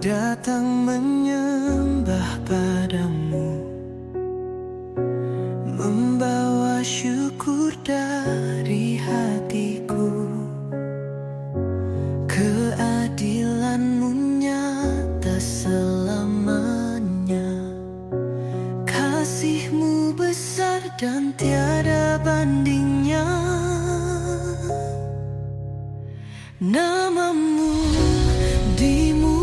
datang menyembah padamu, membawa syukur dari hatiku. Keadilan-Mu nyata selamanya, kasih-Mu besar dan tiada bandingnya. Nama-Mu dimuliakan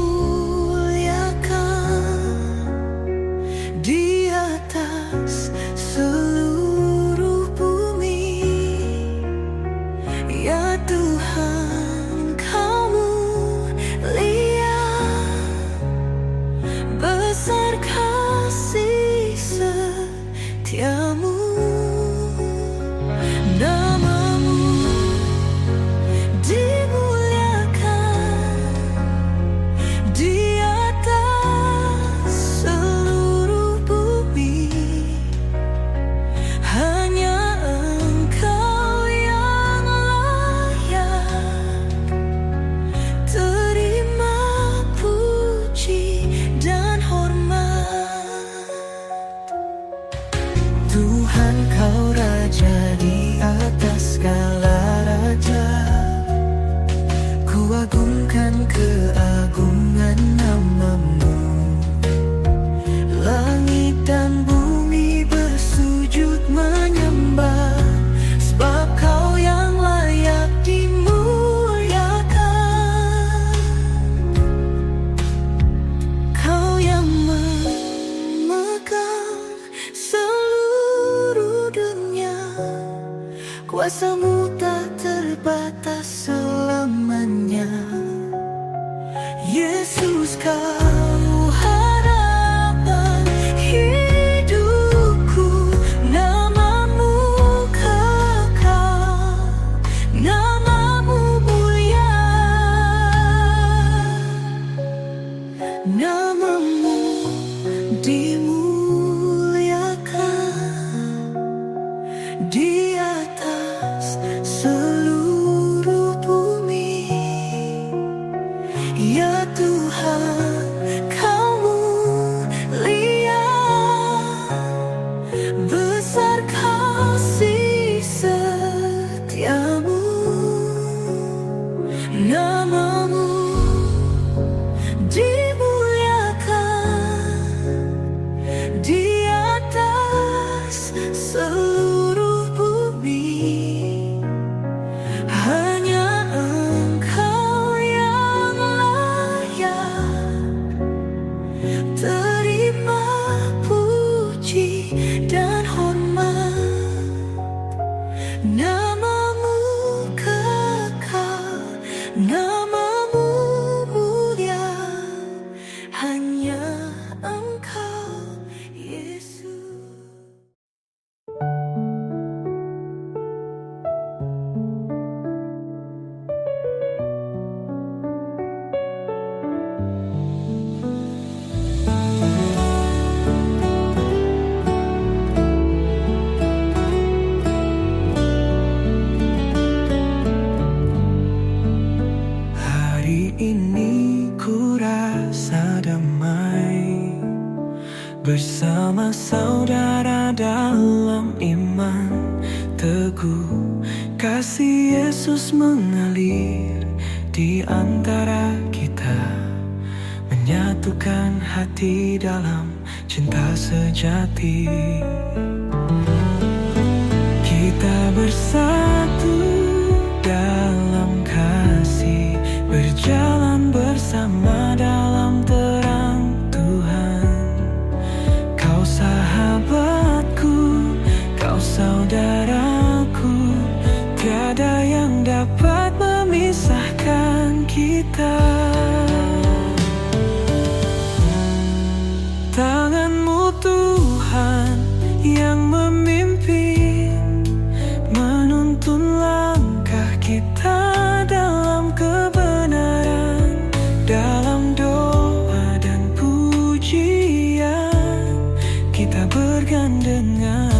di atas seluruh bumi. Ya Tuhan, Kau mulia, besar kasih setiamu. Nama-Mu dimuliakan di atas seluruh bumi. Hanya Engkau yang layak terima puji dan hormat. Tuhan, Kau Raja di atas segala raja. Ku agungkan keagungan nama-Mu. Langit dan bumi bersujud menyembah, sebab Kau yang layak dimuliakan. Kau yang memegang seluruh dunia, kuasa-Mu tak terbatas selamanya. Yesus, Kau harapan hidupku. Nama-Mu kekal, Nama-Mu mulia. Nama-Mu dimuliakan di atas seluruh bumi. Ya Tuhan, Kau mulia, besar kasih setiamu. Nama-Mu dimuliakan di atas seluruh bumi. Hanya Engkau yang layak terima puji dan hormat. Nama-Mu kekal, Nama-Mu mulia. Hanya Engkau, Yesus. Hari ini ku rasa damai bersama saudara dalam iman teguh. Kasih Yesus mengalir di antara kita, menyatukan hati dalam cinta sejati. Kita bersatu dalam kasih, berjalan bersama dalam terang Tuhan. Kau sahabatku, Kau saudaraku, tiada yang dapat memisahkan kita. Tangan-Mu Tuhan yang memimpin, menuntun langkah kita dalam kebenaran, dalam doa dan pujian kita bergandengan.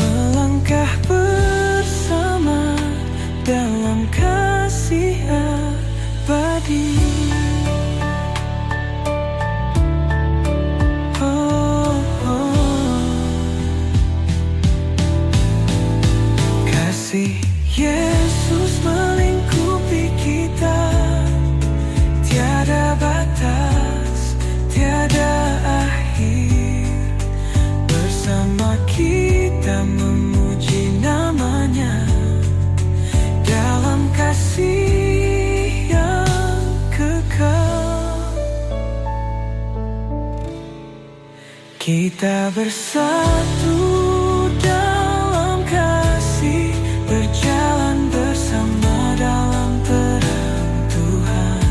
Melangkah bersama dalam kasihan, abadi. Oh, oh. Kasih Yesus melingkupi kita, tiada batas, tiada akhir. Bersama kita memuji namanya dalam kasih yang kekal. Kita bersatu dalam kasih, berjalan bersama dalam terang Tuhan.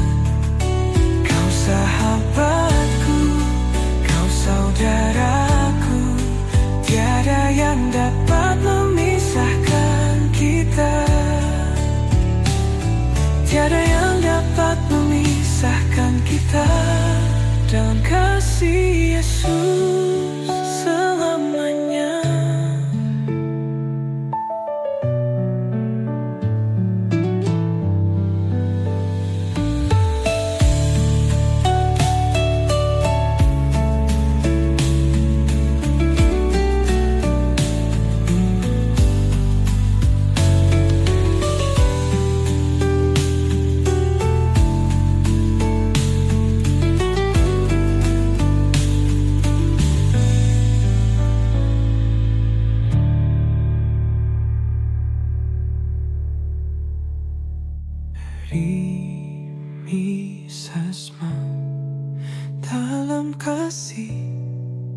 Kau sahabatku, kau saudaraku, tiada yang dapat memisahkan kita. Tiada yang dapat memisahkan kita dalam kasih Yesus selamanya. Rimisasma dalam kasih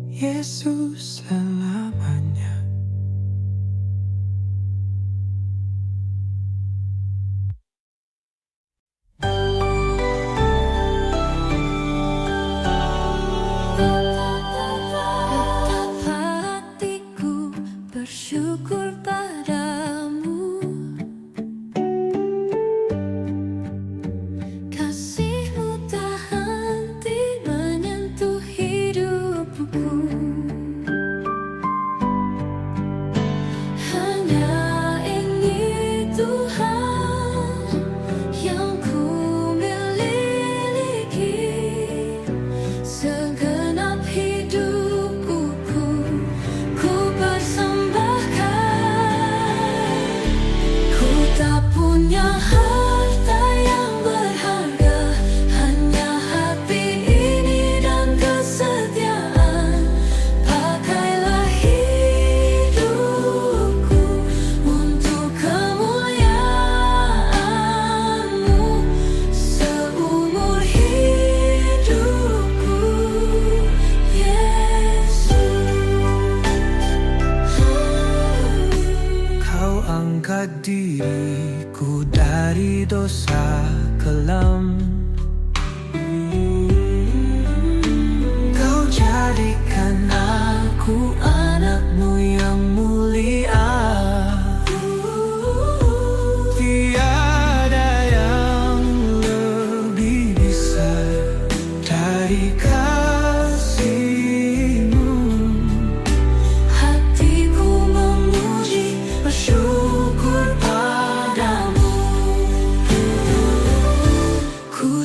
Yesus selamanya. Betapa hatiku bersyukur padamu, kasih-Mu tak henti menyentuh hidupku. Hanya ini Tuhan yang ku miliki, segenap hidupku ku persembahkan. Ku tak punya harta yang berharga, hanya hati ini dan kesetiaan. Pakailah hidupku untuk kemuliaan-Mu seumur hidupku, Yesus. Kau angkat diriku dari dosa kelam. Kau jadikan aku anak-Mu yang mulia. Tiada yang lebih besar dari kasih-Mu. Hatiku memuji, bersyukur padamu. Ku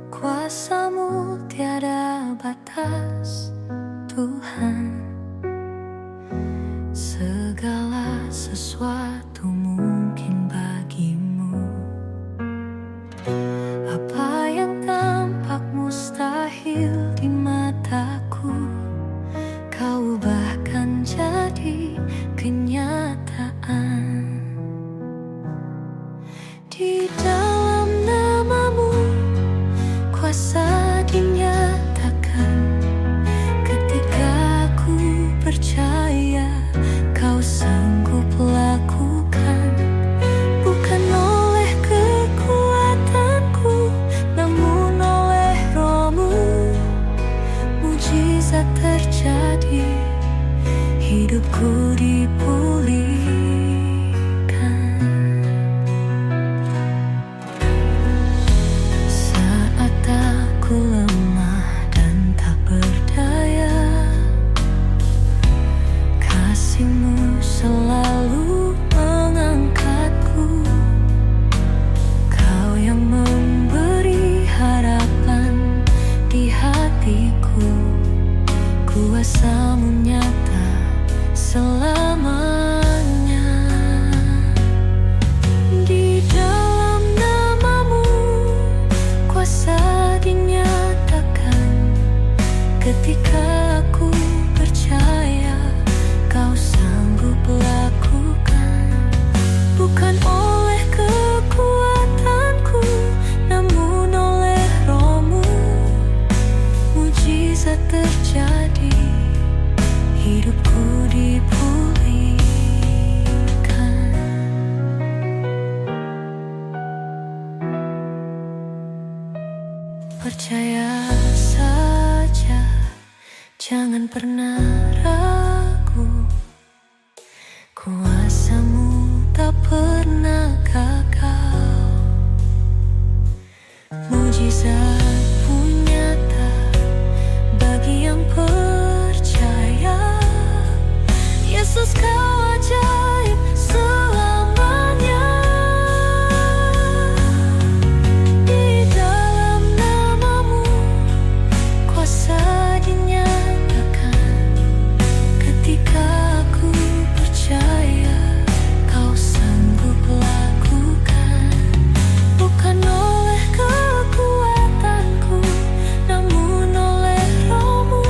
Kuasamu tiada batas, Tuhan. Segala sesuatu mungkin bagimu. Apa yang tampak mustahil di mataku, Kau bahkan jadi kenyataan. Di dalam nama-Mu kuasa dinyatakan. Ketika aku percaya Kau sanggup lakukan. Bukan oleh kekuatanku, namun oleh Roh-Mu. Mujizat terjadi, hidupku dipulihkan. Saat aku lemah dan tak berdaya, kasih-Mu selalu mengangkatku. Kau yang memberi harapan di hatiku. Kuasa-Mu nyata selamanya. Di dalam nama-Mu kuasa dinyatakan. Ketika aku percaya Kau sanggup lakukan. Bukan oleh kekuatanku, namun oleh Roh-Mu. Mujizat terjadi, hidupku dipulihkan. Percaya saja, jangan pernah ragu. Kuasa-Mu tak pernah gagal. Mujizat-Mu nyata bagi yang percaya. Yesus, Kau ajaib selamanya. Di dalam nama-Mu kuasa dinyatakan. Ketika aku percaya Kau sanggup lakukan. Bukan oleh kekuatanku, namun oleh Roh-Mu.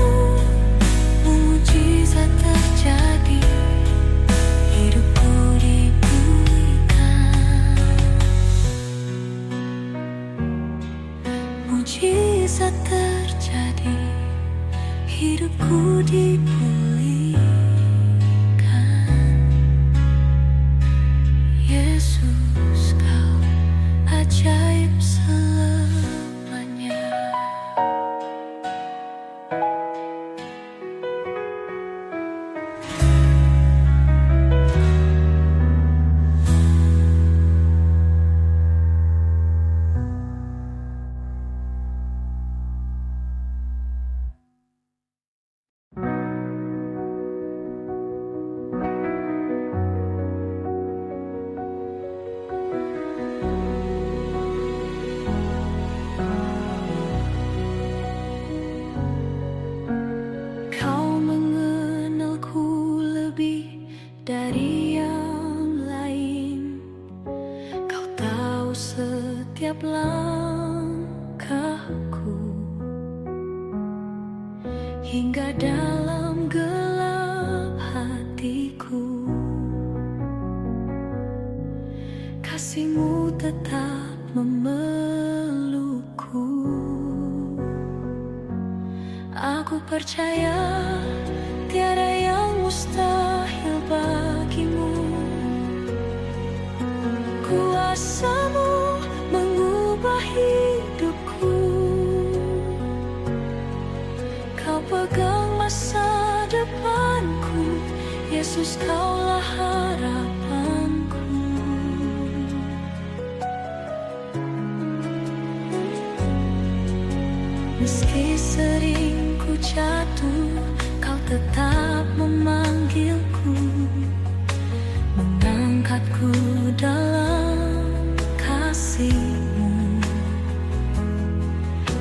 Mujizat terjadi, hidupku dipulihkan. Mujizat terjadi, hidupku dipulihkan. Yesus, Kau ajaib selamanya. Kau mengenalku lebih dari yang lain. Kau tahu setiap langkahku, hingga dalam gelap hatiku. Kasih-Mu tetap memelukku. Aku percaya tiada yang mustahil bagi-Mu. Kuasa-Mu mengubah hidupku. Kau pegang masa depanku. Yesus, Kaulah harapanku. Meski sering ku jatuh, Kau tetap memanggilku, mengangkatku dalam kasih-Mu.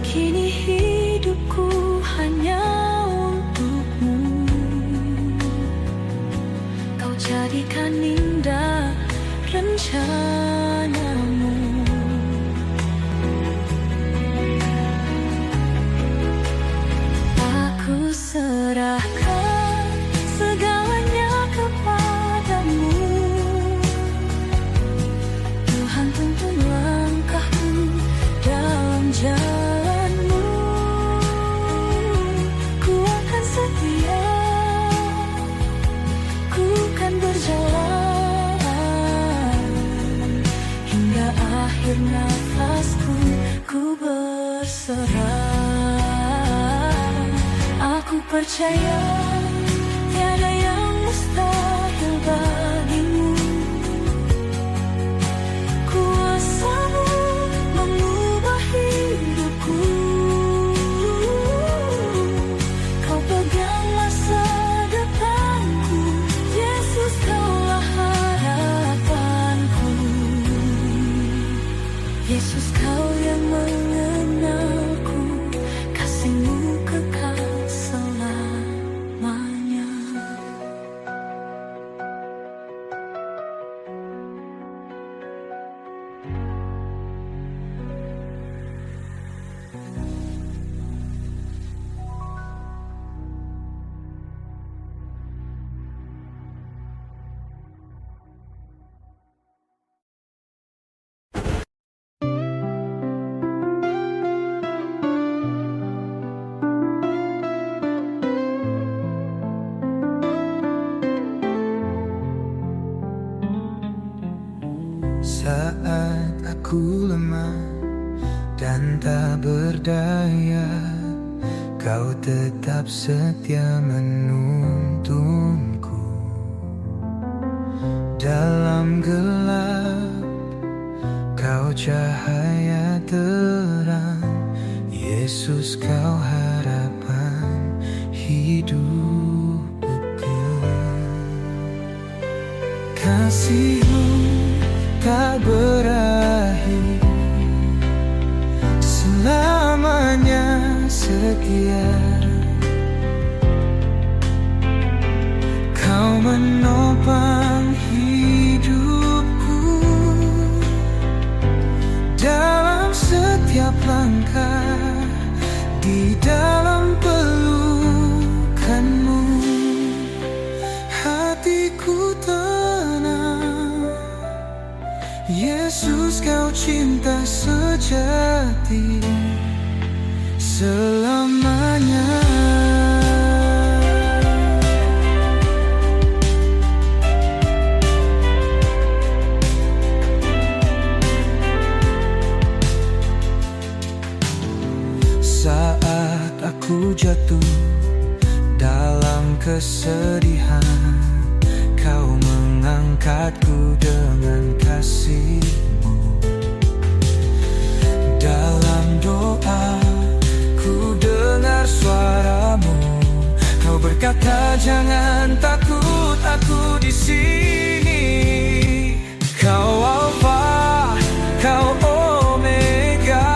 Kini hidupku hanya untukmu. Kau jadikan indah rencanamu. Aku serahkan segalanya kepadamu. Tuhan, tuntun langkahku dalam jalanmu. Ku akan setia, ku kan berjalan hingga akhir nafasku. Ku berserah. Aku percaya tiada yang mustahil bagimu. Kuasamu mengubah hidupku. Kau pegang masa depanku. Yesus, Kaulah harapanku. Yesus, Kau yang mengenalku. Kasih-Mu kekal selamanya. Saat aku lemah dan tak berdaya, Kau tetap setia menuntunku. Dalam gelap, Kau cahaya terang. Yesus, Kau harapan hidupku. Kasih-Mu tak berakhir, selamanya setia. Kau menopang hidupku dalam setiap langkah, di dalam pelukan-Mu hatiku tenang. Yesus, Kau cinta sejati selamanya. Saat aku jatuh dalam kesedihan, Kau mengangkatku dengan kasih-Mu. Dalam doa ku dengar suara-Mu. Kau berkata, jangan takut, aku di sini. Kau Alfa, Kau Omega,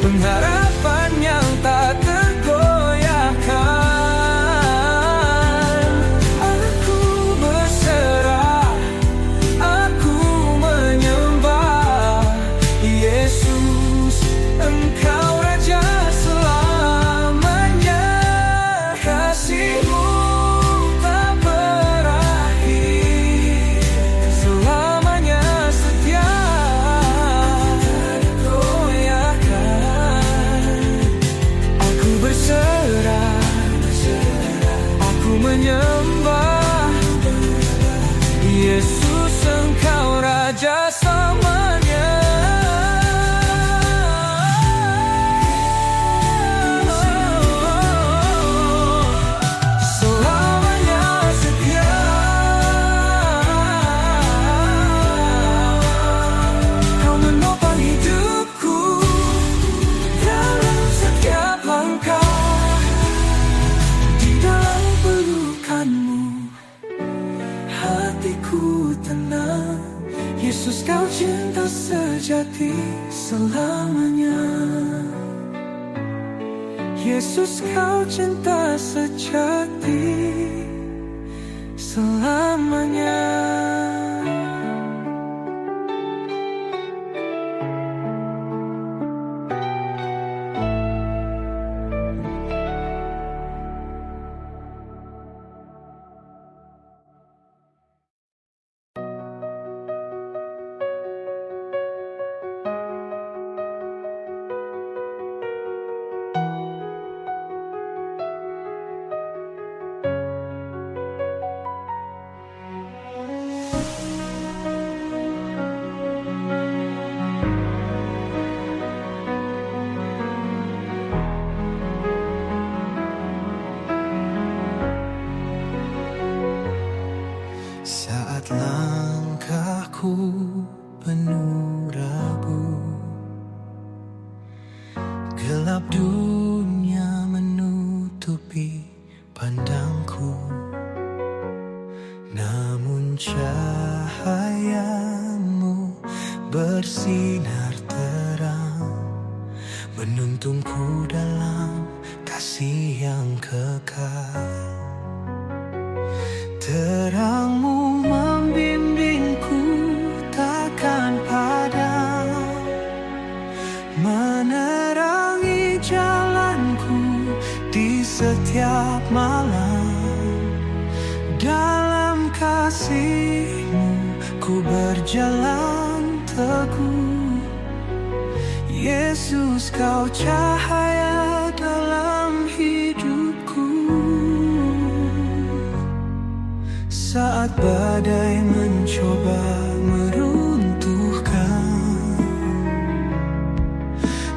pengharapan yang tak tergoyahkan. Aku berserah, aku menyembah. Yesus, Engkau Raja selamanya. Kasih-Mu tak berakhir, selamanya setia, tak tergoyahkan. Aku berserah, aku menyembah. Yesus, Engkau Raja selamanya. selamanya. Yesus, kau cinta sejati selamanya. Saat langkahku penuh ragu, gelap dunia menutupi pandangku, namun cahayamu bersinar terang, menuntunku dalam kasih yang kekal. Terangmu membimbingku takkan padam, menerangi jalanku di setiap malam. Dalam kasih-Mu ku berjalan teguh. Yesus, kau cahaya dalam hidupku. Saat badai mencoba meruntuhkan,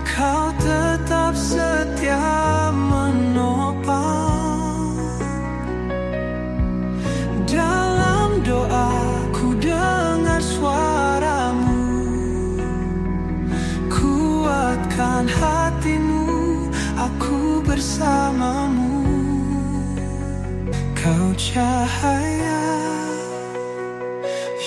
kau tetap setia menopang. Dalam doaku dengar suaramu, kuatkan hatimu, aku bersamamu. Kau cahaya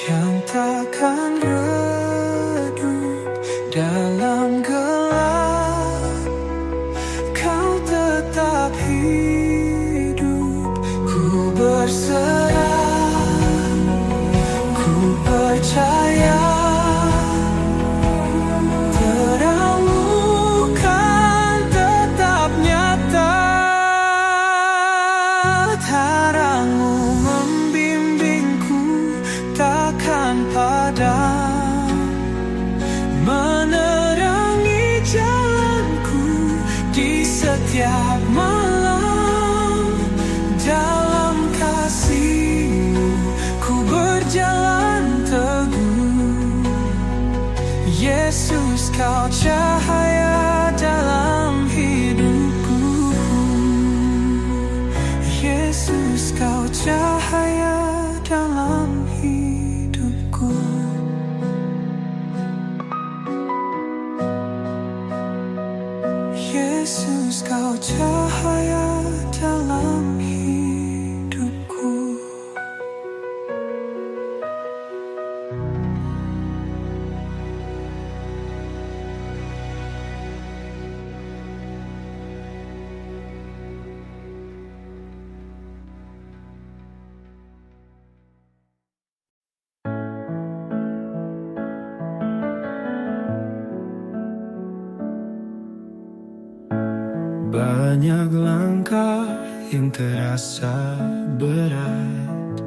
yang takkan redup dalam gelap, kau tetap hidup. Ku berserah, ku percaya, terangmu kan tetap nyata. Terangmu membimbingku takkan padam, menerangi jalanku di setiap malam. Dalam kasih-Mu ku berjalan teguh. Yesus, kau cahaya dalam hidupku. Yesus, kau cahaya dalam hidupku. Yesus, kau cahaya dalam hidupku. Banyak langkah yang terasa berat,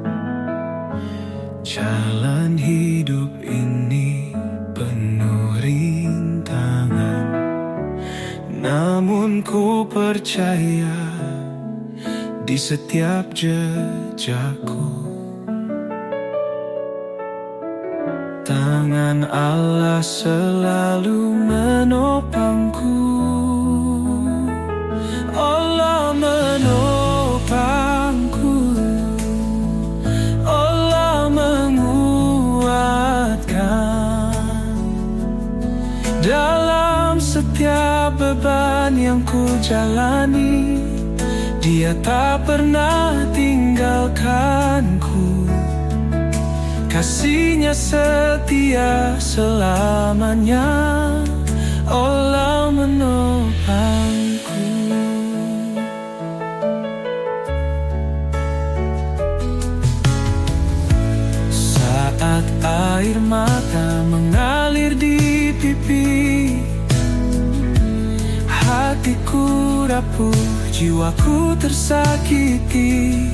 jalan hidup ini penuh rintangan, namun ku percaya di setiap jejakku. Tangan Allah selalu menopangku. Allah menopangku, Allah menguatkan. Dalam setiap beban yang ku jalani, Dia tak pernah tinggalkanku. Kasih-Nya setia selamanya, rapuh, jiwaku tersakiti.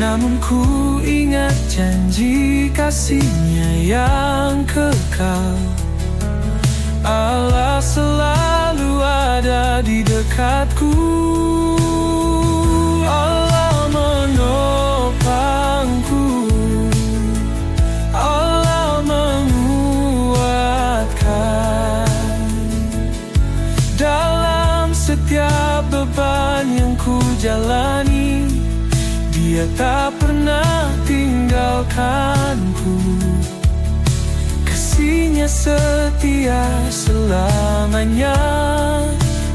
Namun ku ingat janji kasih-Nya yang kekal. Allah selalu ada di dekatku. Allah menopangku, Allah menguatkan. Dalam setiap beban yang ku jalani, Dia tak pernah tinggalkanku. Kasih-Nya setia selamanya.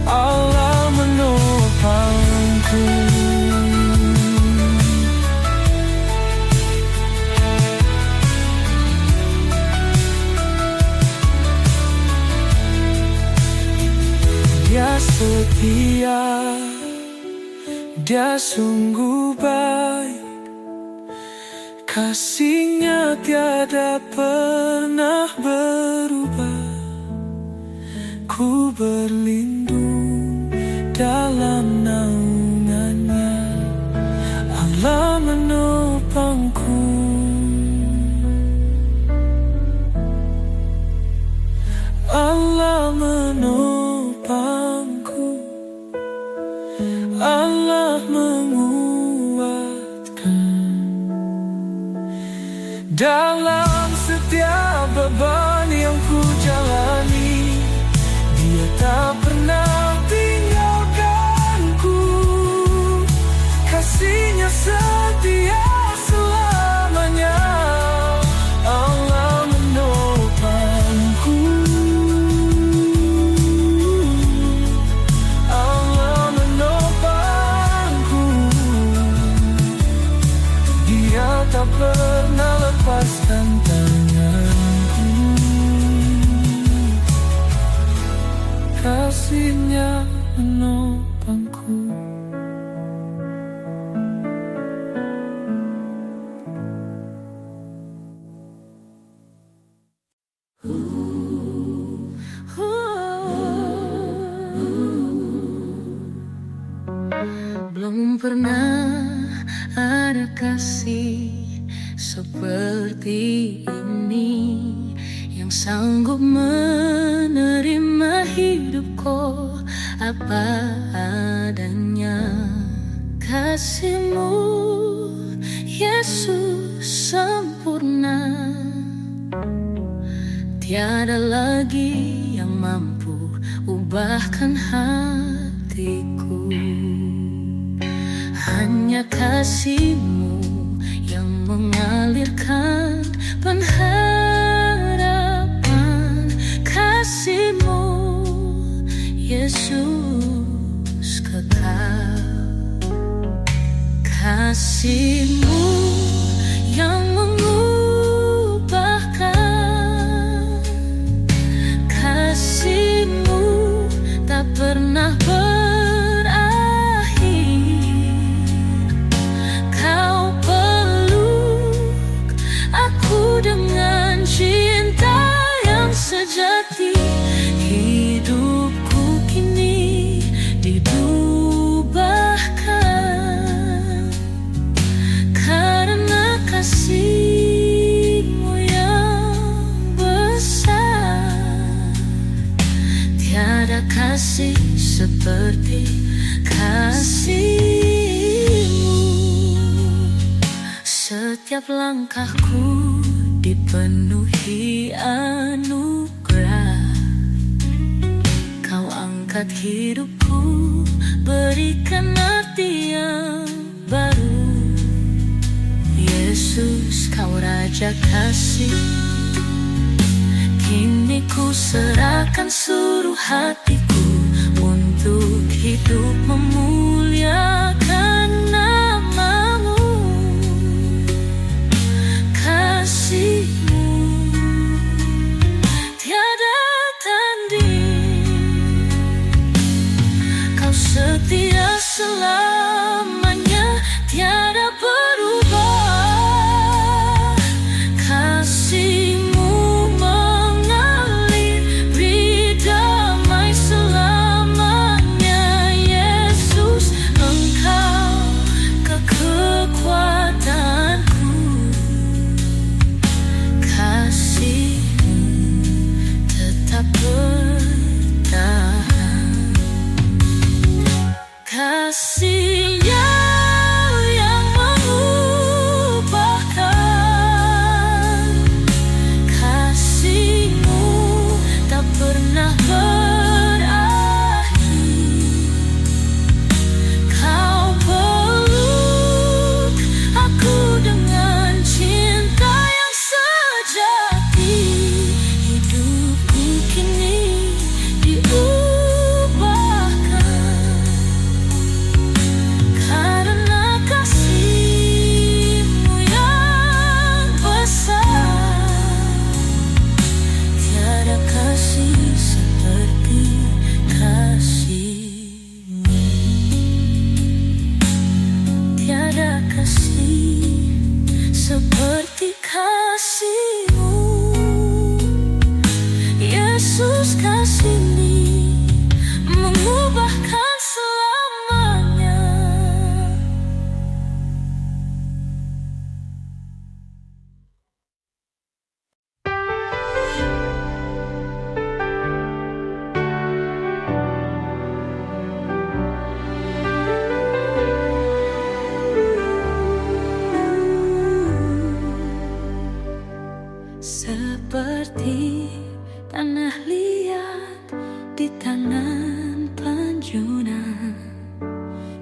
Allah menopangku. Dia setia, Dia sungguh baik. Kasih-Nya tiada pernah berubah. Ku berlindung dalam naungan-Nya. Allah menopangku. Allah menopangku. Allah menguatkan. Dalam setiap beban yang ku jalani, Dia tak pernah tinggalkanku. Kasih-Nya setia selamanya. Allah menopangku. Allah menopangku. Dia tak pernah lepaskan tanganku. Kasih-Nya menopangku. Belum pernah ada kasih seperti ini, yang sanggup menerima hidupku apa adanya. Kasih-Mu, Yesus, sempurna. Tiada lagi yang mampu ubahkan hatiku. Hanya kasih-Mu yang mengalirkan pengharapan. Kasih-Mu, Yesus, kekal. Kasih-Mu yang mengubahkan. Kasih-Mu tak pernah dengan cinta yang sejati. Hidupku kini didubahkan karena kasih-Mu yang besar. Tiada kasih seperti kasih-Mu. Setiap langkahku dipenuhi anugerah. Kau angkat hidupku, berikan arti yang baru. Yesus, Kau Raja kasih. Kini ku serahkan seluruh hatiku untuk hidup memuliakan nama-Mu. Kasih-Mu tiada tanding. Kau setia selamanya, tiada berubah. Kasih-Mu mengalir, beri damai selamanya. Yesus, seperti kasih-Mu. Yesus, kasih ini mengubahkan selamanya. Seperti tanah liat di tangan panjunan,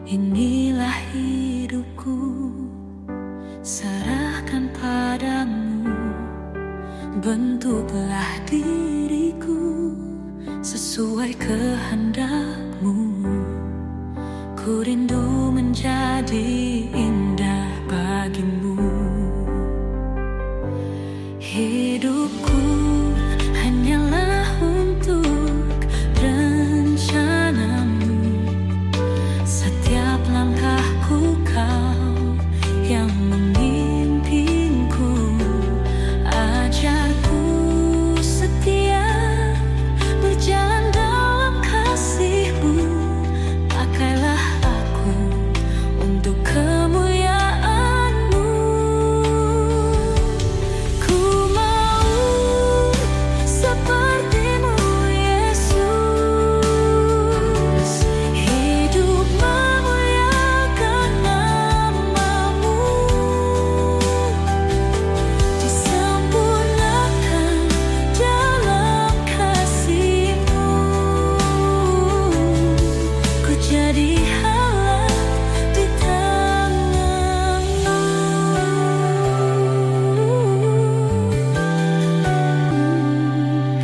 inilah hidupku, serahkan padamu. Bentuklah diriku sesuai kehendak-Mu. Ku rindu menjadi indah bagi-Mu. Hidupku hanyalah untuk rencana-Mu. Setiap langkahku Kau yang memimpinku. Ajarku setia berjalan dalam kasih-Mu. Pakailah aku untuk kemuliaan-Mu. Ku mau seperti-Mu, Yesus. Hidup memuliakan nama-Mu. Disempurnakan dalam kasih-Mu. Ku jadi alat di tangan-Mu.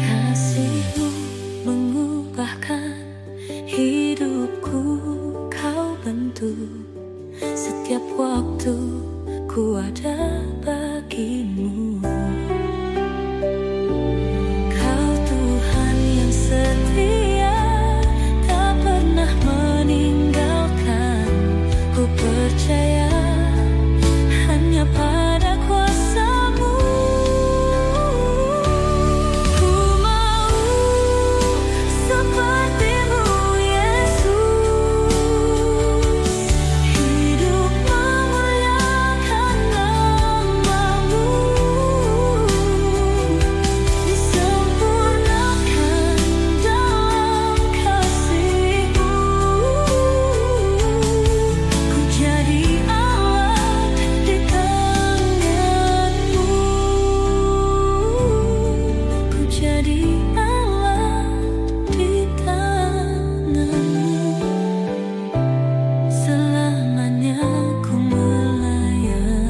Kasih-Mu mengubahkan hidupku. Kau bentuk setiap waktu ku ada bagi-Mu. Kau Tuhan yang setia, tak pernah meninggalkan. Ku percaya hanya pada kuasa-Mu. Ku mau seperti-Mu, Yesus. Hidup memuliakan nama-Mu. Disempurnakan dalam kasih-Mu. Ku jadi alat di tangan-Mu. Ku jadi alat di tangan-Mu. Selamanya ku melayani-Mu.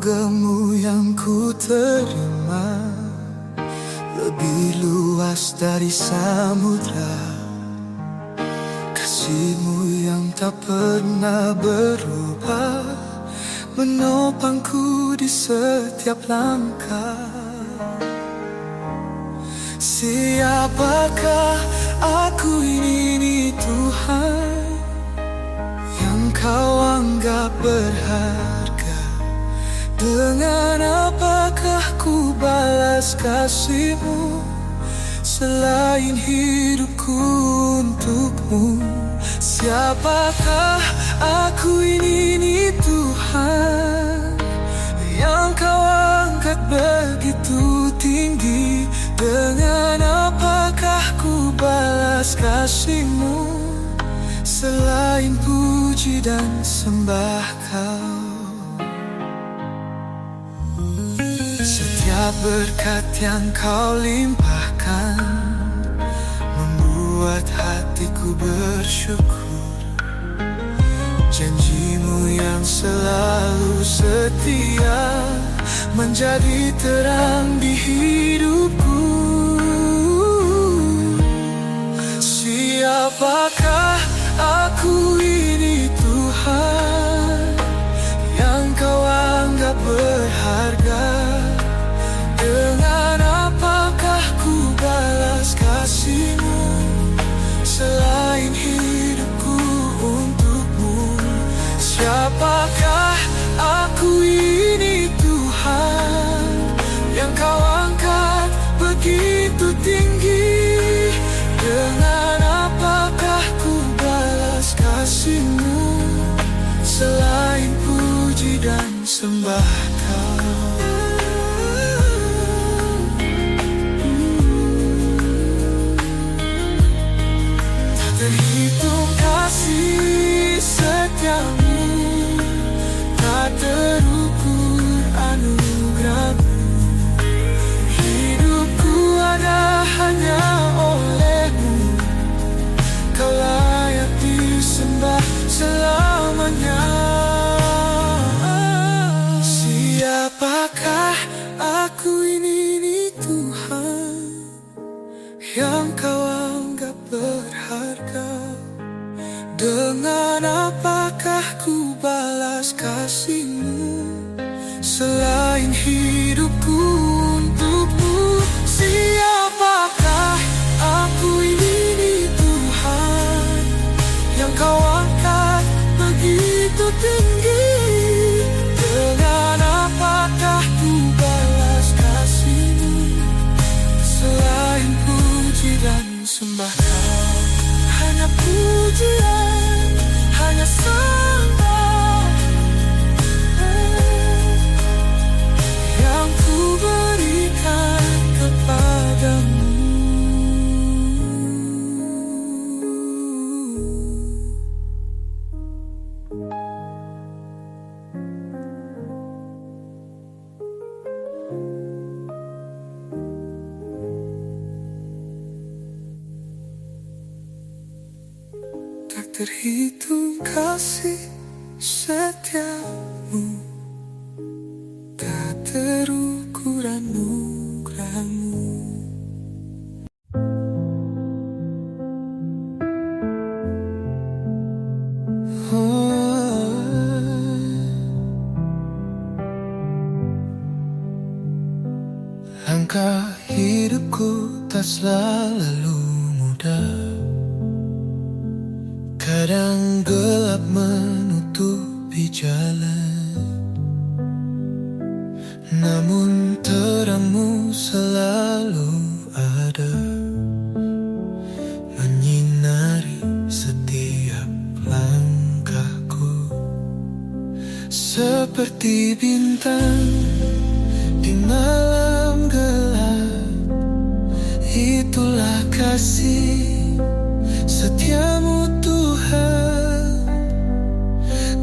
Anugerah-Mu yang ku terima lebih luas dari samudra. Kasih-Mu yang tak pernah berubah menopangku di setiap langkah. Siapakah aku ini Tuhan, yang Kau anggap berharga? Dengan apakah ku balas kasih-Mu selain hidupku untuk-Mu? Siapakah aku ini Tuhan, yang Kau angkat begitu tinggi? Dengan apakah ku balas kasih-Mu selain puji dan sembah Kau? Setiap berkat yang Kau limpahkan membuat hatiku bersyukur. Janji-Mu yang selalu setia menjadi terang di hidupku. Siapakah aku ini Tuhan, yang kau anggap berharga? Dengan apakah ku balas kasih-Mu, selain hidupku untukmu? Siapakah aku ini Tuhan, yang kau angkat begitu tinggi? Dengan apakah ku balas kasih-Mu, selain puji dan sembah Kau? Tak terhitung kasih setiamu, tak terukur anugerah-Mu. Hidupku ada hanya oleh-Mu, Kau layak disembah selamanya. Siapakah aku ini Tuhan, yang Kau anggap berharga? Dengan apakah ku balas kasih-Mu, selain hidupku untukmu? Siapakah aku ini Tuhan, yang Kau angkat begitu tinggi? Dengan apakah ku balas kasih-Mu, selain puji dan sembah Kau? Hanya pujian, hanya sembah yang ku berikan kepadamu. Tak terhitung kasih setiamu, tak terukur anugerah-Mu. Langkah hidupku tak selalu mudah, kadang gelap menutupi jalan, namun terang-Mu selalu ada, menyinari setiap langkahku. Seperti bintang di malam gelap, itulah kasih setiamu Tuhan.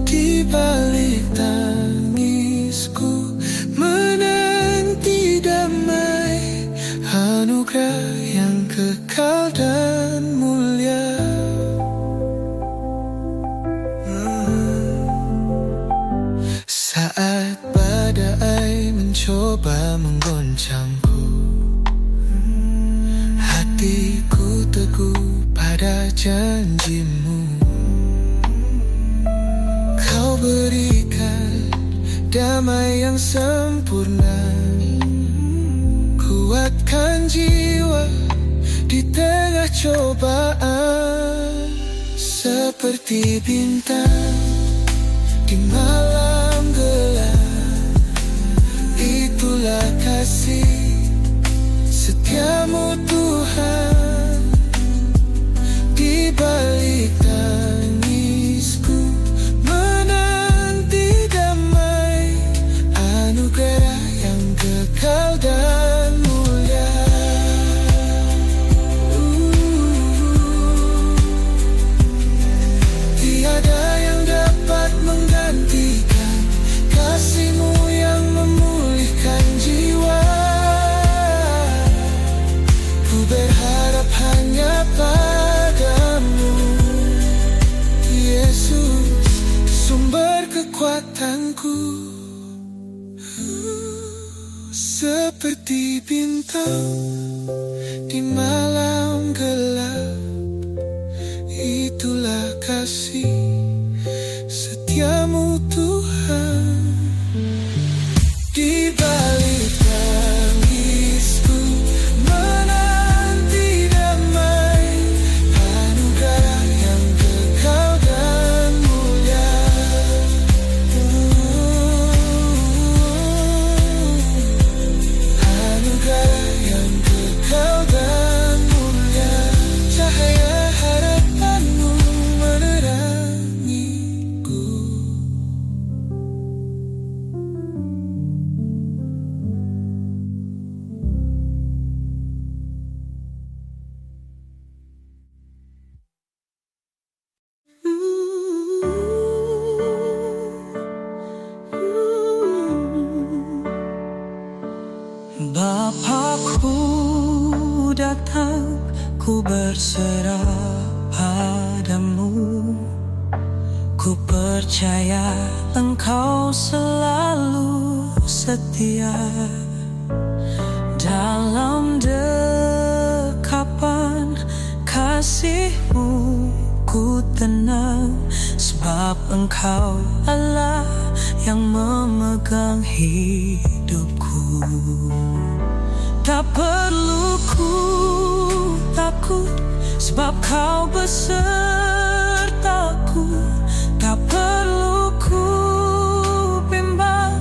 Di balik tangisku menanti damai, anugerah yang kekal dan mulia. Saat badai mencoba menggoncangku, hatiku teguh pada janji-Mu. Kau berikan damai yang sempurna, kuatkan jiwa di tengah cobaan. Seperti bintang di malam gelap, itulah kasih setiamu Tuhan. Di balik tangisku menanti damai, anugerah yang kekal dan mulia. Tiada yang dapat menggantikan kasih-Mu yang memulihkan jiwa. Ku berharap hanya padamu, Yesus, sumber kekuatanku. Seperti bintang di malam gelap, berserah padamu. Ku percaya Engkau selalu setia. Dalam dekapan kasih-Mu ku tenang, sebab Engkau Allah yang memegang hidupku. Tak perlu ku takut, sebab Kau besertaku. Tak perlu ku bimbang,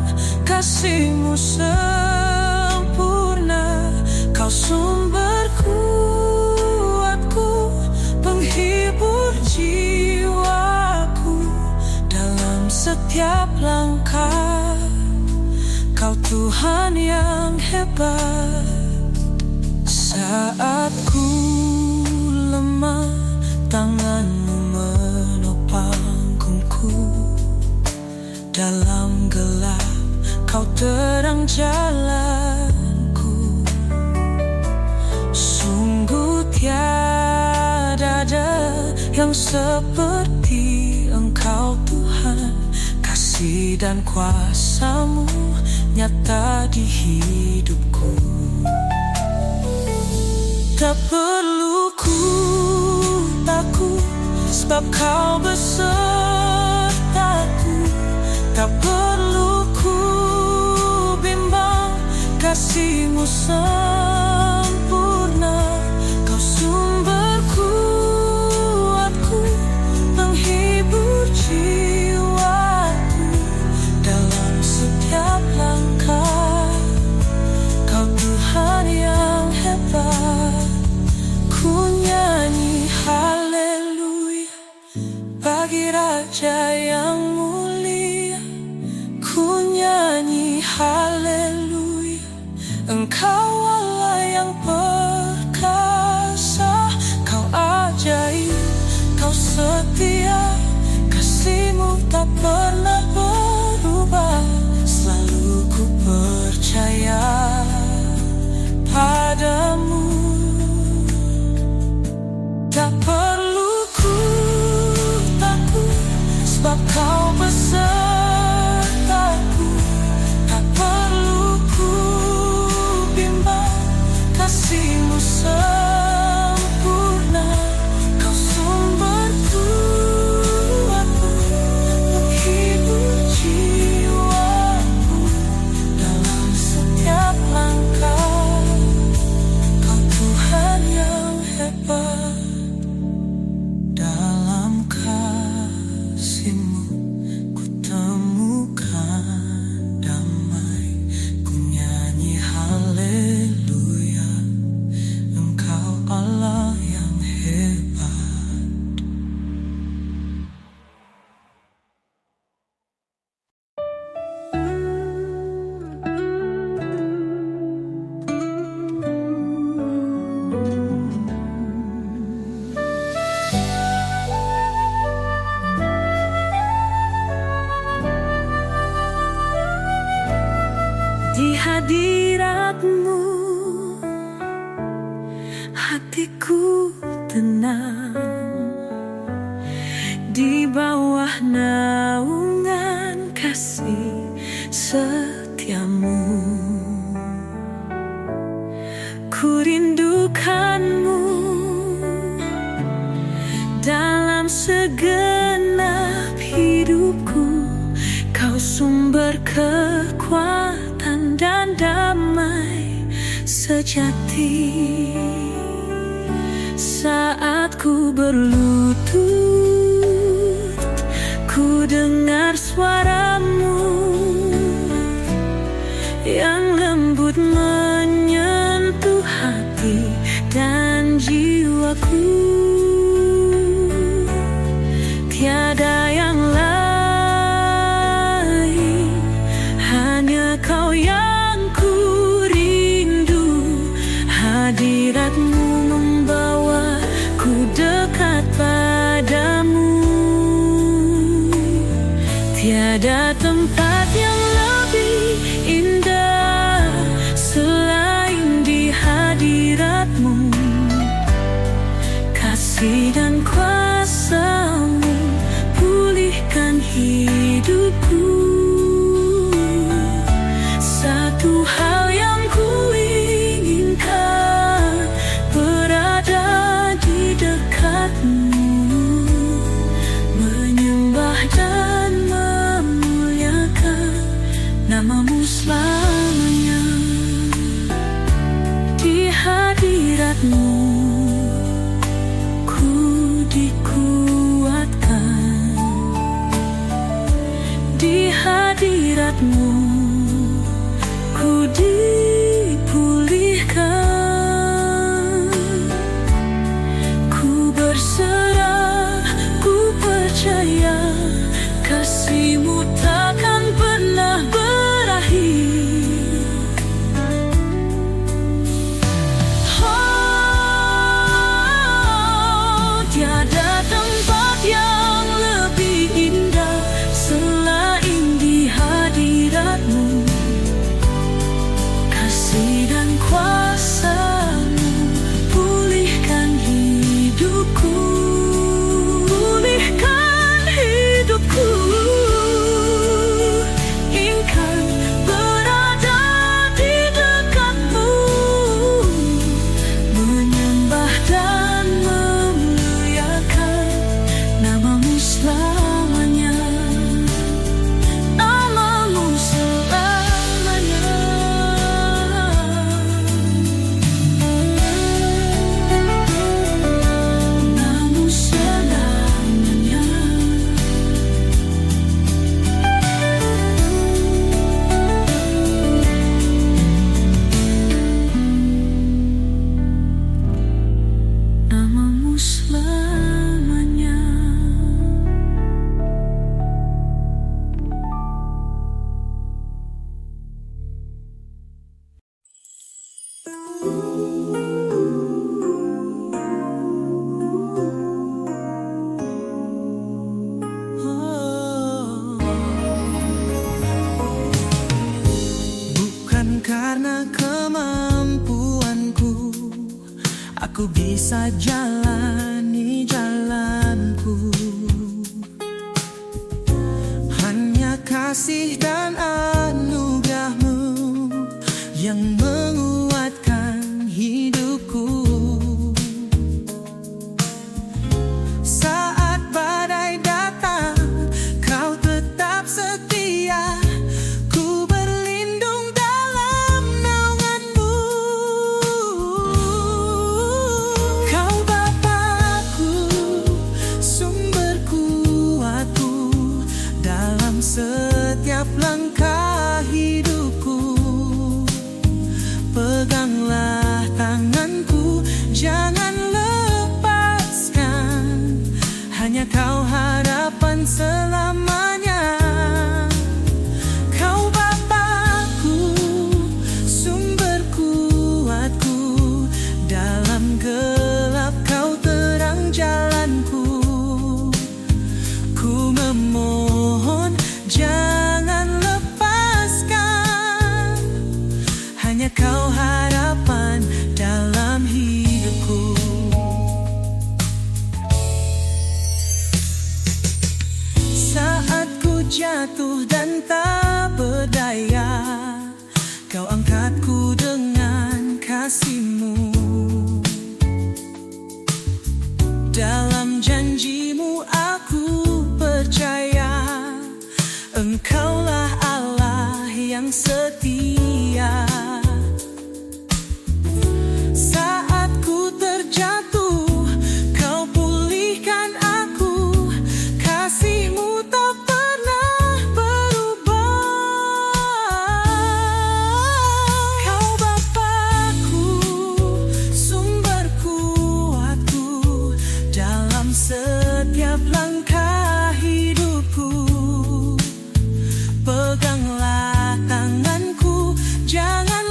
kasih-Mu sempurna. Kau sumber kuatku, penghibur jiwaku. Dalam setiap langkah, Kau Tuhan yang hebat. Saat ku lemah, tangan-Mu menopangku. Dalam gelap, Kau terang jalanku. Sungguh tiada ada yang seperti Engkau Tuhan. Kasih dan kuasa-Mu nyata di hidupku. Tak perlu ku takut, sebab Kau besertaku. Tak perlu ku bimbang, kasih-Mu sempurna. Kau sumber kuatku, penghibur jiwaku. Dalam setiap langkah, Kau Tuhan yang hebat. Ku nyanyi haleluya bagi Raja yang mulia. Ku nyanyi haleluya, Engkau Allah yang perkasa. Kau ajaib, Kau setia, kasih-Mu tak pernah berubah. Selalu ku percaya padamu. Tak perlu ku takut, sebab Kau besertaku. Tak perlu ku bimbang, kasih-Mu sempurna. Kau sumber kuatku, penghibur jiwaku. Dalam setiap langkah, Kau Tuhan yang hebat. Dalam kasih-Mu ku temukan damai. Ku nyanyi haleluya, Engkau Allah yang hebat. Di hadirat-Mu hatiku tenang. Di bawah naungan kasih setia-Mu, ku rindukan-Mu. Dalam segenap hidupku, Kau sumber kekuatan dan damai sejati. Saat ku berlutut, ku dengar suara-Mu yang lembut menyentuh hati dan jiwaku. Tiada yang lain, hanya Kau yang ku rindu. Hadirat-Mu membawa ku dekat padamu. Tiada tempat yang lebih indah selain di hadirat-Mu. kasih dan kuasa-Mu pulihkan hidupku. Satu hal yang ku inginkan, berada di dekat-Mu, menyembah dan memuliakan nama-Mu selamanya. Di hadirat-Mu ku dikuatkan, di hadirat-Mu ku dipulihkan. Ku berserah, ku percaya kasih-Mu takkan pernah berakhir. Oh, tiada tempat yang lebih indah selain di hadirat-Mu. Kasih dan kuasa-Mu pulihkan hidupku, pulihkan hidupku. Ingkar berada di dekat-Mu, menyembah dan memuliakan nama-Mu selamanya, nama-Mu selamanya. Nama-Mu selamanya. Nama-Mu selamanya. Bukan karena kemampuanku aku bisa jalani jalanku. Hanya kasih dan anugerah-Mu yang menguatkan hidupku. Saat badai datang, Kau tetap setia. Ku berlindung dalam naungan-Mu. Kau Bapa-Ku, sumber kuatku dalam setiap langkah hidupku. Peganglah tanganku, jangan lepaskan. Hanya Kau harapan selamanya. Kau Bapa-Ku, sumber kuatku dalam gelap Kau terang jalanku. Ku memohon jangan lepaskan. Hanya Kau harapan dalam hidupku. Saat ku jatuh dan tak berdaya, Kau angkatku dengan kasih-Mu. Dalam janji-Mu aku percaya, Engkaulah Allah yang setia. Saat ku terjatuh, Kau pulihkan aku. Kasih-Mu tak pernah berubah. Kau Bapa-Ku, sumber kuatku dalam setiap langkah hidupku. Peganglah tanganku, jangan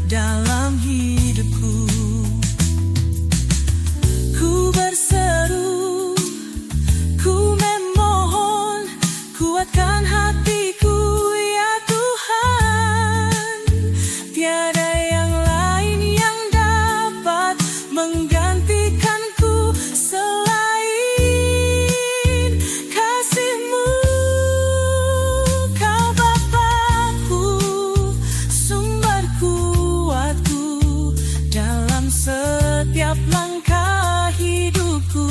dalam hidupku. Ku berseru, ku memohon, kuatkan hatiku ya Tuhan. Tiada yang lain yang dapat menggantikanku selain kasih-Mu. Kau Bapakku, sumber kuatku dalam setiap langkah hidupku.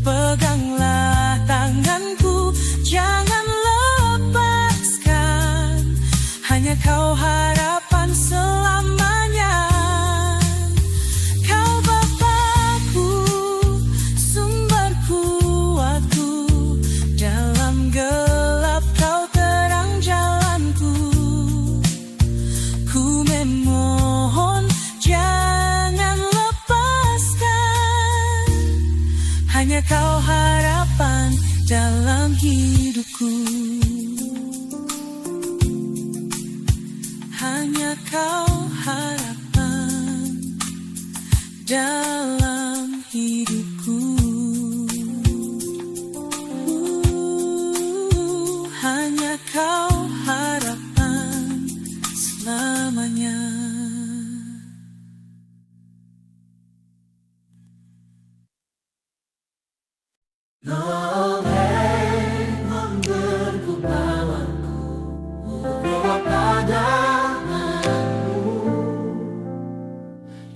Peganglah tanganku, jangan lepaskan, hanya Kau harapan selamanya. Kau Bapakku, sumber kuatku, dalam gelap Kau terang jalanku. Ku memohon, jangan lepaskan, hanya Kau harapan dalam hidupku. Hanya Kau harapan dalam hidupku. Hanya Kau harapan selamanya.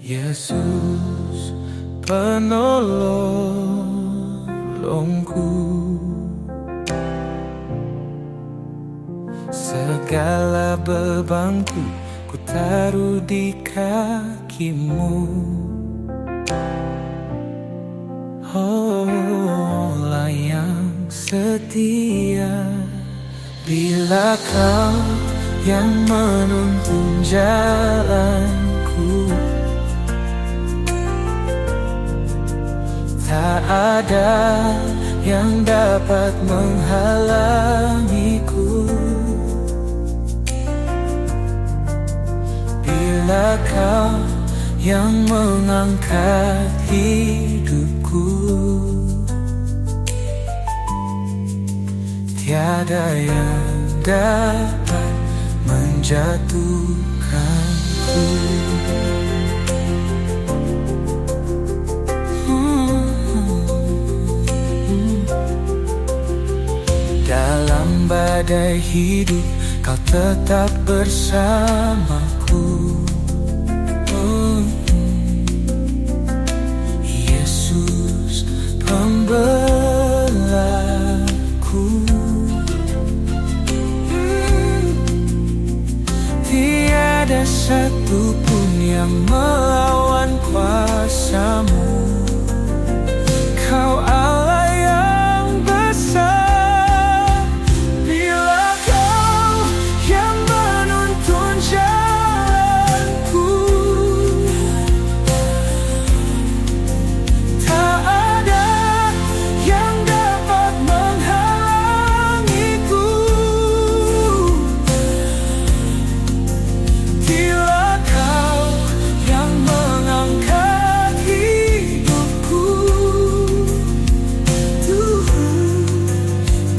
Yesus penolongku, segala bebanku ku taruh di kaki-Mu. Allah yang setia, bila Kau yang menuntun jalanku, tak ada yang dapat menghalangiku. Bila Kau yang mengangkat hidupku, tiada yang dapat menjatuhkanku. Dalam badai hidup Kau tetap bersamaku. Yesus pembelaku, tiada satu pun yang melawan kuasa-Mu. Kau Allah yang besar, bila Kau yang menuntun jalanku, tak ada yang dapat menghalangiku. Bila Kau yang mengangkat hidupku,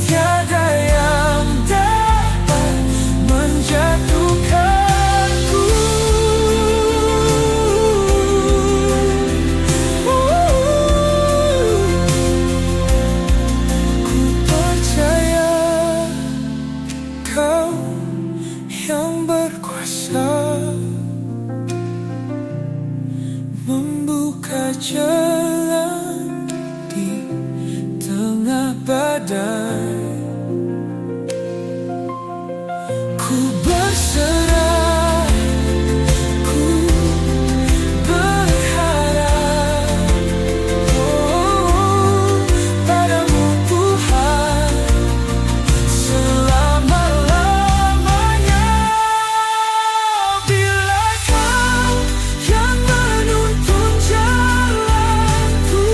tiada yang dapat menjatuhkanku. Ku percaya Kau yang berkuasa membuka jalan di tengah badai. Ku berserah, ku berharap, padamu Tuhan selama-lamanya. Bila Kau yang menuntun jalanku,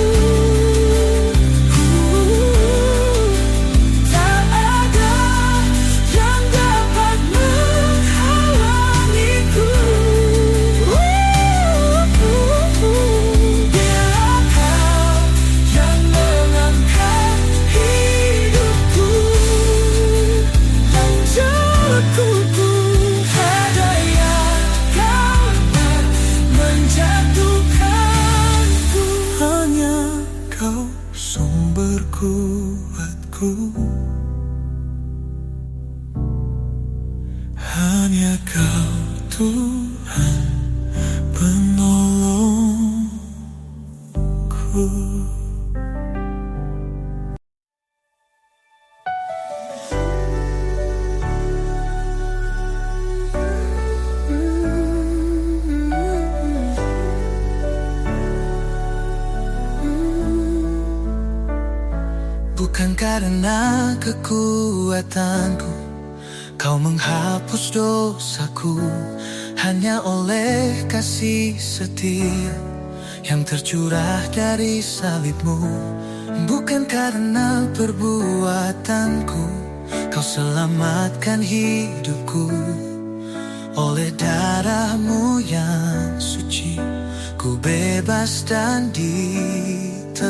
Tuhan penolongku. Bukan karena kekuatanku Kau menghapus dosaku, hanya oleh kasih setia yang tercurah dari salibmu. Bukan karena perbuatanku Kau selamatkan hidupku. Oleh darahmu yang suci ku bebas dan ditebus.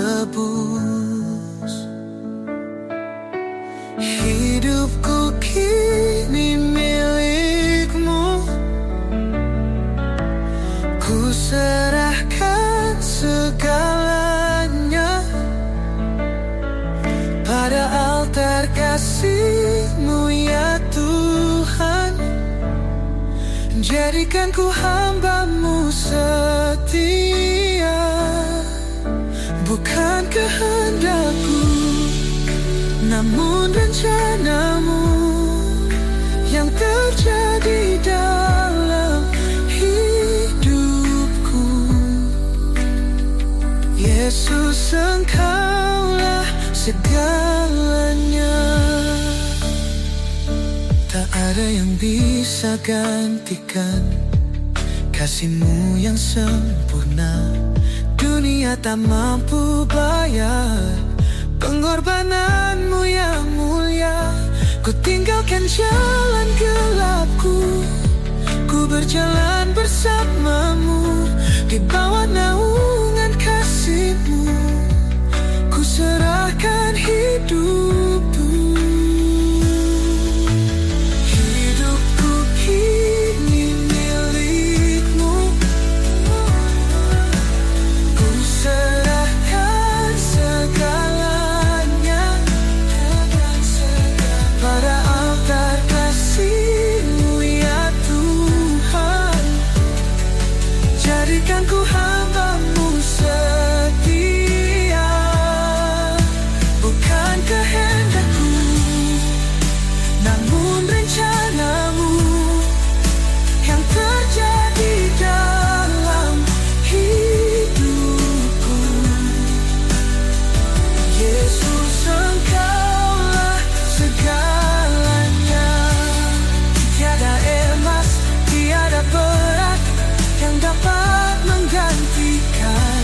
Hidupku kini milikmu, ku serahkan segalanya pada altar kasih-Mu ya Tuhan. Jadikan ku hamba-Mu setia, bukan kehendakku namun rencana-Mu yang terjadi dalam hidupku. Yesus, Engkaulah segalanya. Tak ada yang bisa gantikan kasih-Mu yang sempurna. Dunia tak mampu bayar pengorbanan-Mu yang mulia. Ku tinggalkan jalan gelapku, ku berjalan bersama-Mu di bawah naungan kasih-Mu. Ku serahkan hidupku. Hidupku kini milik-Mu, ku serahkan segala pada altar kasih-Mu ya Tuhan. Jadikan ku hamba-Mu setia, bukan kehendakku namun rencana-Mu yang terjadi dalam hidupku. Yesus, Engkaulah segalanya. Tiada emas, tiada perak yang dapat menggantikan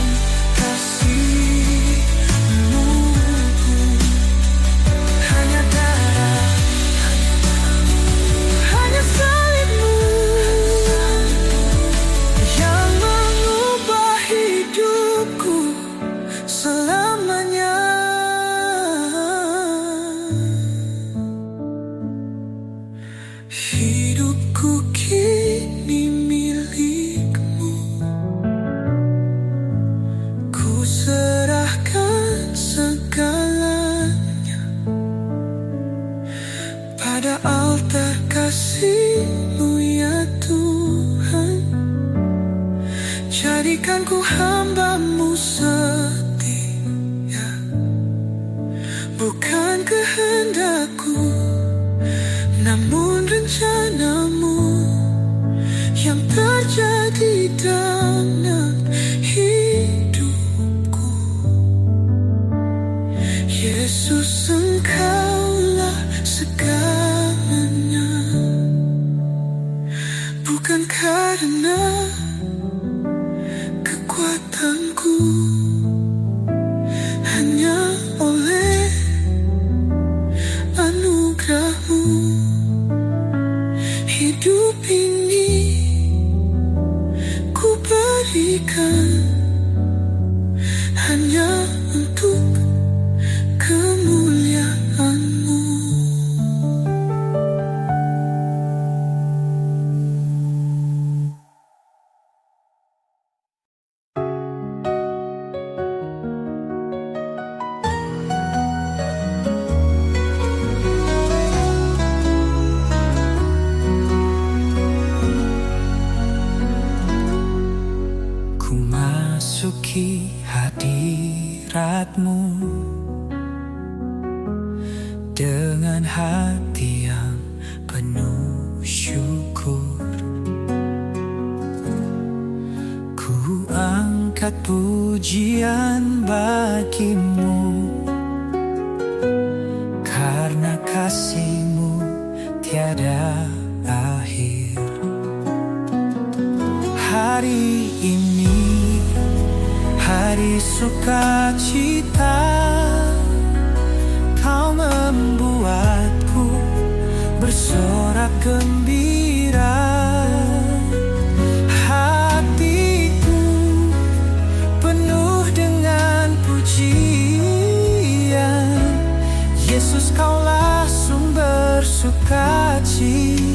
kasih-Mu. Hanya darah, hanya salib-Mu yang mengubah hidupku selamanya. Hidupku kini milik-Mu, ku serahkan segalanya pada altar kasih-Mu ya Tuhan. Jadikan ku hamba-Mu setia, bukan kehendakku namun rencana-Mu yang terjadi dalam hidupku. Yesus, Engkaulah segalanya. Bukan karena kekuatanku, hanya oleh anugerah-Mu. Hidup ini ku berikan hanya untuk kemuliaan-Mu. hadirat-Mu dengan hati yang penuh syukur. Ku angkat pujian bagi-Mu, karena kasih-Mu tiada akhir. Hari ini hari sukacita, Kau membuatku bersorak gembira. Hatiku penuh dengan pujian, Yesus, Kaulah sumber sukacitaku.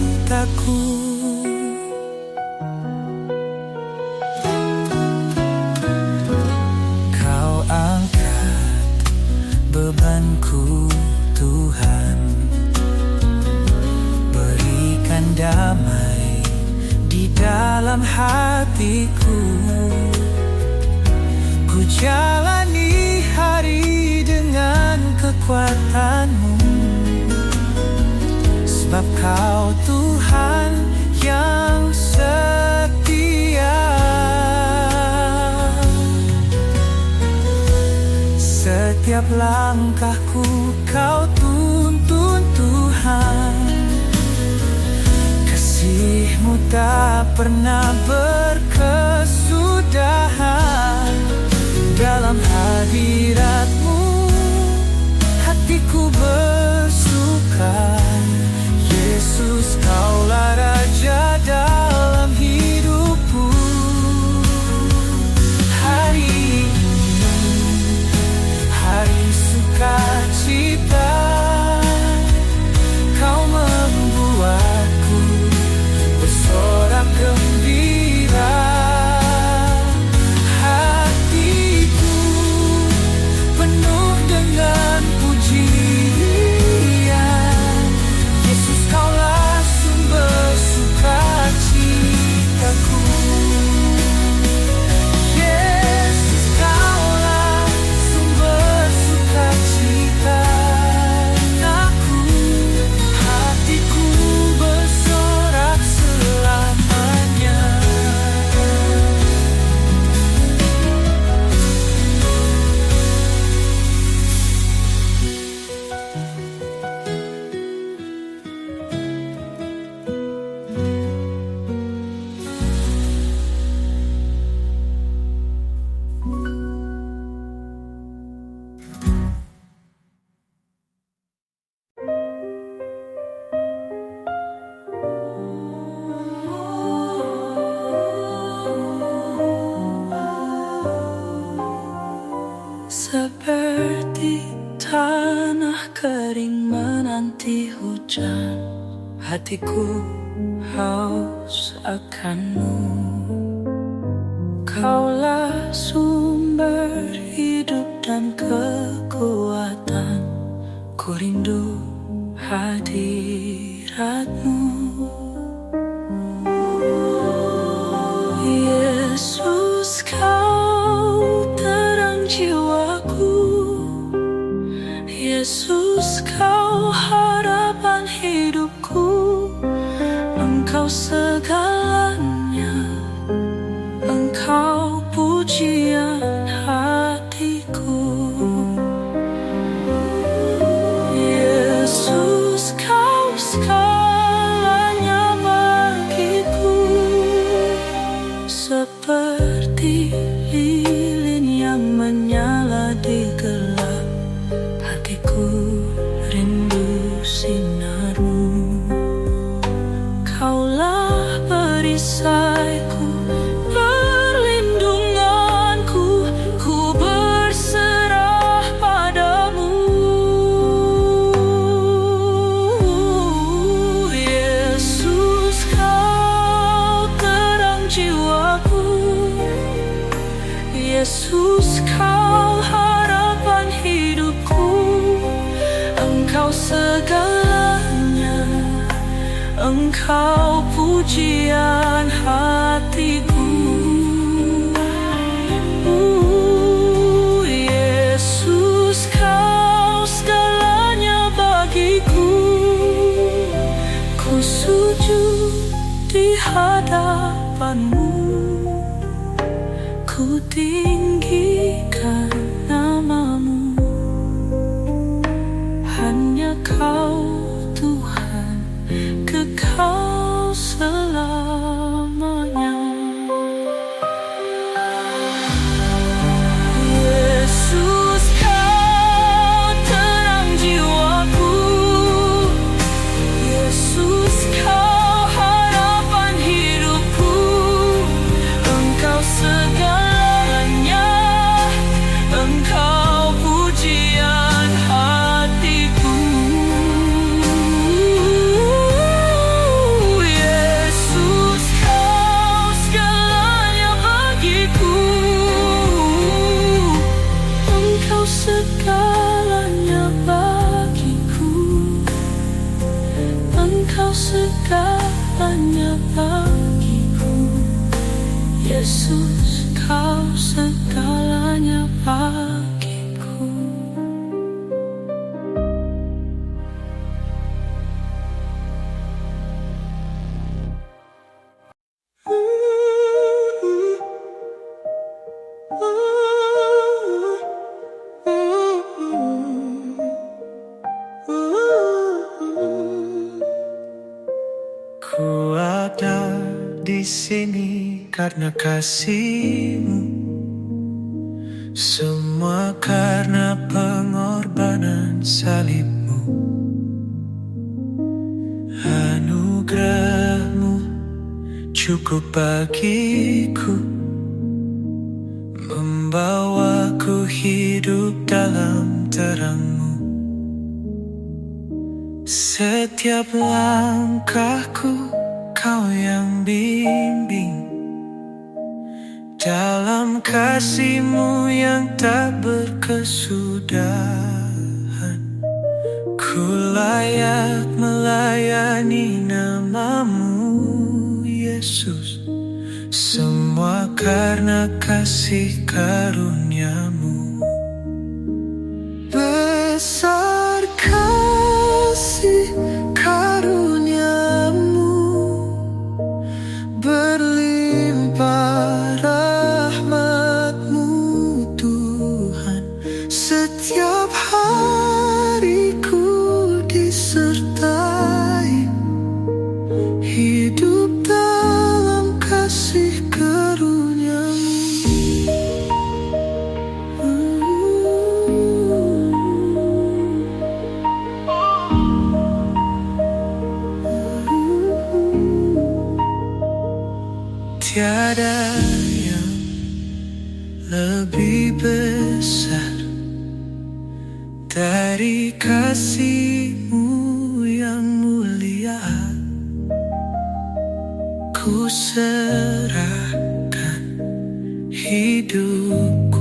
Bebanku Tuhan, berikan damai di dalam hatiku. Ku jalani hari dengan kekuatan-Mu, sebab Kau Tuhan yang setia. Setiap langkahku Kau tuntun Tuhan, kasih-Mu tak pernah berkesudahan. Dalam hadirat-Mu hatiku bersuka. Yesus, Kaulah Raja dalam hidupku. Hari hari sukacita, Kau membuatku bersorak gembira. Hatiku penuh dengan pujian, Yesus, Kaulah sumber sukacitaku. Seperti tanah kering menanti hujan, hatiku haus akan-Mu. Kaulah sumber hidup dan kekuatan, ku rindu hadirat-Mu. Yesus, Kau terang jiwaku. Yesus, Kau harapan hidupku. Engkau segalanya, Engkau pujian hatiku. Yesus, Kau segalanya bagiku. Seperti lilin yang menyala di gelap, hatiku rindu sinar-Mu. Kaulah perisaiku, perlindunganku, ku berserah padamu. Yesus, Kau terang jiwaku. Yesus, Kau harapan hidupku. Engkau segalanya, Engkau pujian hatiku. Yesus, hadapanmu, ku tinggikan namamu. Hanya Kau Tuhan, kekal selamanya. Yesus, Kau terang jiwaku. Yesus, Kau harapan hidupku. Engkau segalanya, Engkau pujian hatiku. Yesus, Kau segalanya bagiku. Engkau segalanya bagiku, Engkau segalanya bagiku. Yesus, Kau segalanya bagiku. Ku ada di sini karena kasih-Mu, semua karena pengorbanan salib-Mu. Anugerah-Mu cukup bagiku, membawaku hidup dalam terang-Mu. Setiap langkahku Kau yang bimbing, dalam kasih-Mu yang tak berkesudahan. Ku layak melayani nama-Mu, Yesus, semua karena kasih karunia-Mu. Besar kasih karunia-Mu, berlimpah rahmat-Mu, Tuhan. Setiap hariku disertai, hidup dalam kasih karunia-Mu. Tiada yang lebih besar dari kasih-Mu yang mulia. Ku serahkan hidup